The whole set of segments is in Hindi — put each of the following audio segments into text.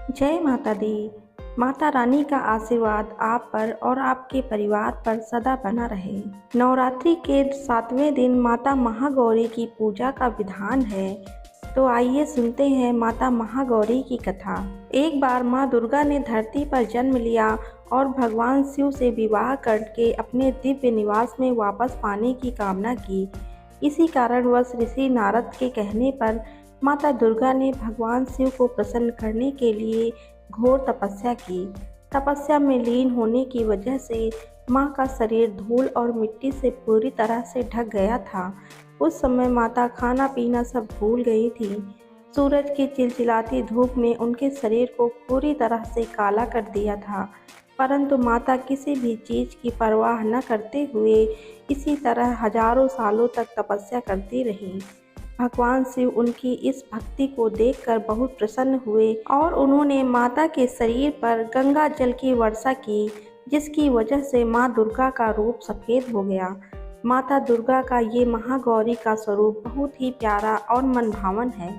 जय माता दी। माता रानी का आशीर्वाद आप पर और आपके परिवार पर सदा बना रहे। नवरात्रि के 7वें दिन माता महागौरी की पूजा का विधान है। तो आइए सुनते हैं माता महागौरी की कथा। एक बार माँ दुर्गा ने धरती पर जन्म लिया और भगवान शिव से विवाह करके अपने दिव्य निवास में वापस पाने की कामना की। इसी कारणवश ऋषि नारद के कहने पर माता दुर्गा ने भगवान शिव को प्रसन्न करने के लिए घोर तपस्या की। तपस्या में लीन होने की वजह से माँ का शरीर धूल और मिट्टी से पूरी तरह से ढक गया था। उस समय माता खाना पीना सब भूल गई थी। सूरज की चिलचिलाती धूप ने उनके शरीर को पूरी तरह से काला कर दिया था, परंतु माता किसी भी चीज़ की परवाह न करते हुए इसी तरह हजारों सालों तक तपस्या करती रहीं। भगवान शिव उनकी इस भक्ति को देखकर बहुत प्रसन्न हुए और उन्होंने माता के शरीर पर गंगा जल की वर्षा की, जिसकी वजह से माँ दुर्गा का रूप सफ़ेद हो गया। माता दुर्गा का ये महागौरी का स्वरूप बहुत ही प्यारा और मनभावन है।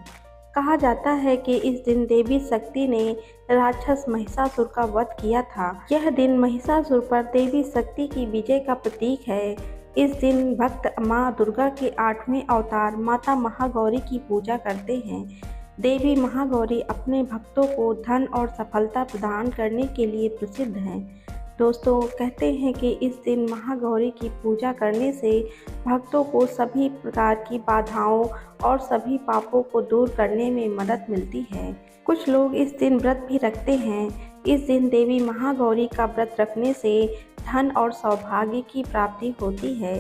कहा जाता है कि इस दिन देवी शक्ति ने राक्षस महिषासुर का वध किया था। यह दिन महिषासुर पर देवी शक्ति की विजय का प्रतीक है। इस दिन भक्त माँ दुर्गा के 8वें अवतार माता महागौरी की पूजा करते हैं। देवी महागौरी अपने भक्तों को धन और सफलता प्रदान करने के लिए प्रसिद्ध हैं। दोस्तों, कहते हैं कि इस दिन महागौरी की पूजा करने से भक्तों को सभी प्रकार की बाधाओं और सभी पापों को दूर करने में मदद मिलती है। कुछ लोग इस दिन व्रत भी रखते हैं। इस दिन देवी महागौरी का व्रत रखने से धन और सौभाग्य की प्राप्ति होती है।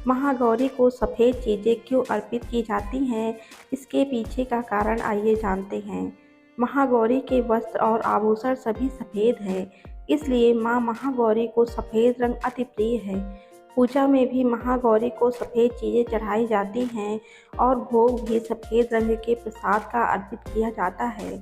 महागौरी को सफ़ेद चीज़ें क्यों अर्पित की जाती हैं, इसके पीछे का कारण आइए जानते हैं। महागौरी के वस्त्र और आभूषण सभी सफ़ेद हैं, इसलिए माँ महागौरी को सफ़ेद रंग अति प्रिय है। पूजा में भी महागौरी को सफ़ेद चीज़ें चढ़ाई जाती हैं और भोग भी सफ़ेद रंग के प्रसाद का अर्पित किया जाता है।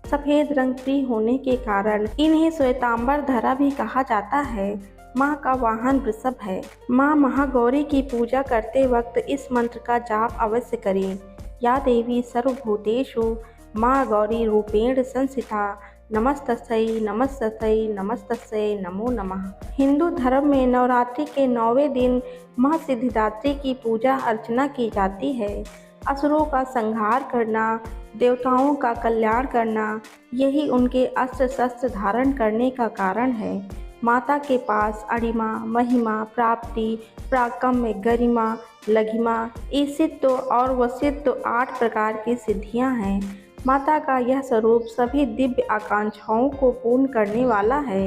सफ़ेद रंग प्रिय होने के कारण इन्हें श्वेतांबर धरा भी कहा जाता है। माँ का वाहन वृषभ है। माँ महागौरी की पूजा करते वक्त इस मंत्र का जाप अवश्य करें। या देवी सर्वभूतेषु माँ गौरी रूपेण संस्थिता नमस्तस्यै नमस्तस्यै नमस्तस्यै नमो नमः। हिंदू धर्म में नवरात्रि के 9वें दिन माँ सिद्धिदात्री की पूजा अर्चना की जाती है। असुरों का संहार करना, देवताओं का कल्याण करना, यही उनके अस्त्र शस्त्र धारण करने का कारण है। माता के पास अणिमा, महिमा, प्राप्ति, पराक्रम, गरिमा, लघिमा, ईशित्व और वशित्व 8 प्रकार की सिद्धियां हैं। माता का यह स्वरूप सभी दिव्य आकांक्षाओं को पूर्ण करने वाला है।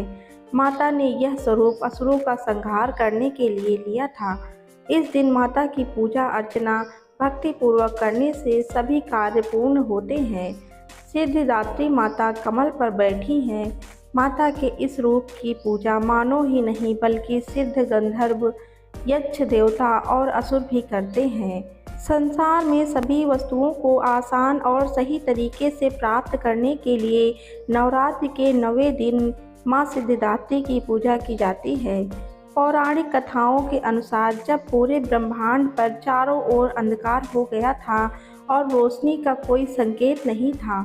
माता ने यह स्वरूप असुरों का संहार करने के लिए लिया था। इस दिन माता की पूजा अर्चना भक्तिपूर्वक करने से सभी कार्य पूर्ण होते हैं। सिद्धिदात्री माता कमल पर बैठी हैं। माता के इस रूप की पूजा मानव ही नहीं बल्कि सिद्ध, गंधर्व, यक्ष, देवता और असुर भी करते हैं। संसार में सभी वस्तुओं को आसान और सही तरीके से प्राप्त करने के लिए नवरात्रि के 9वें दिन माँ सिद्धिदात्री की पूजा की जाती है। पौराणिक कथाओं के अनुसार जब पूरे ब्रह्मांड पर चारों ओर अंधकार हो गया था और रोशनी का कोई संकेत नहीं था,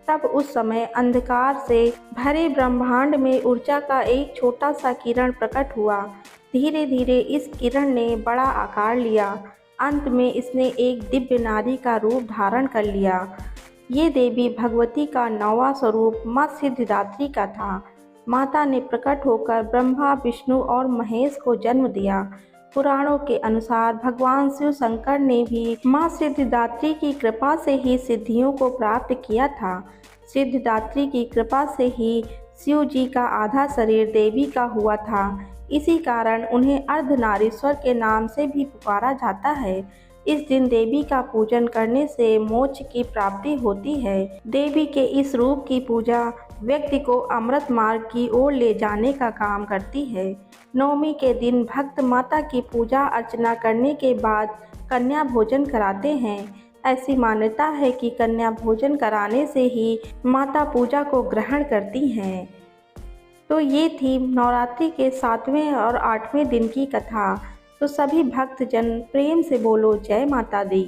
तब उस समय अंधकार से भरे ब्रह्मांड में ऊर्जा का एक छोटा सा किरण प्रकट हुआ। धीरे धीरे इस किरण ने बड़ा आकार लिया। अंत में इसने एक दिव्य नारी का रूप धारण कर लिया। ये देवी भगवती का 9वां स्वरूप माँ सिद्धिदात्री का था। माता ने प्रकट होकर ब्रह्मा, विष्णु और महेश को जन्म दिया। पुराणों के अनुसार भगवान शिव शंकर ने भी माँ सिद्धिदात्री की कृपा से ही सिद्धियों को प्राप्त किया था। सिद्धिदात्री की कृपा से ही शिव जी का आधा शरीर देवी का हुआ था। इसी कारण उन्हें अर्धनारीश्वर के नाम से भी पुकारा जाता है। इस दिन देवी का पूजन करने से मोक्ष की प्राप्ति होती है। देवी के इस रूप की पूजा व्यक्ति को अमृत मार्ग की ओर ले जाने का काम करती है। नवमी के दिन भक्त माता की पूजा अर्चना करने के बाद कन्या भोजन कराते हैं। ऐसी मान्यता है कि कन्या भोजन कराने से ही माता पूजा को ग्रहण करती हैं। तो ये थी नवरात्रि के 7वें और 8वें दिन की कथा। तो सभी भक्तजन प्रेम से बोलो जय माता दी।